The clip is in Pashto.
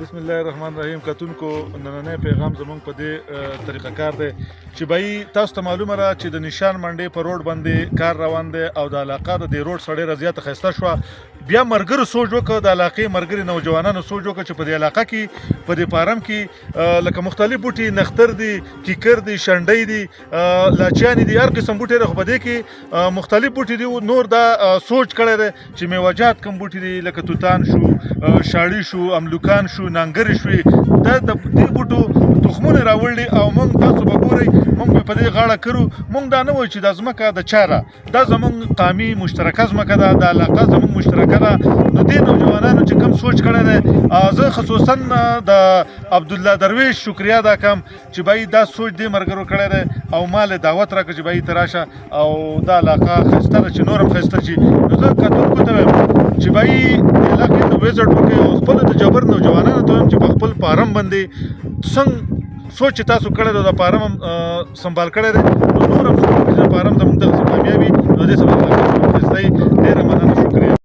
بسم الله الرحمن الرحیم. کتونکو نننی پیغام زمونږ په دې طریقه کار دی چې بای تاسو ته معلومه را چې د نشان منډې په روډ باندې کار روان دی او د علاقه د دې روډ سړی رضایت ښایسته شوه. بیا مرګرو سوچ وکړه، د علاقې مرګري نوجوانانو سوچ وکړه چې په دې علاقه کې په دې پارم کې لکه مختلف بوټي نختر دي، کیکر دي، شنډۍ دي، لاچیانې دي، هر قسم بوټي دی. خو په دې کې مختلف بوټي دي. نور دا سوچ کړی دی چې میوه‌جات کوم بوټي دي لکه توتان شو، شاړي شو، املوکان شو، نانګرې شوې، دا د دې بوټو تخمونه راوړلي او موږ تاسو به ګورئ موږ په دې غاړه کرو. موږ دا نه وایو چې دا ځمکه د چا ده، دا زموږ قامي مشترکه ځمکه ده، د علاقه زموږ مشترکه ده. نو دې نوجوانانو چې کوم سوچ کړی دی، زه خصوصا د عبدالله درویش شکریا دا کوم چې بای دا سوچ دې مرګرو کړی دی او ما له دعوت راکړه چې بای ته راشه او دا علاقه ښایسته ده چې نور هم ښایسته شي. نو زه کتونکو ته وایم چې بای دې علاقې ته ویزټ وکړئ او خپلو د جبر نوجوانانو ته وایم چې په خپل پارم باندې څنګه سوچ چې تاسو کړی دی، د پارم هم سنبال کړی دی، نو نور هم سوچ چې د پارم زموږ دغسې کامیابي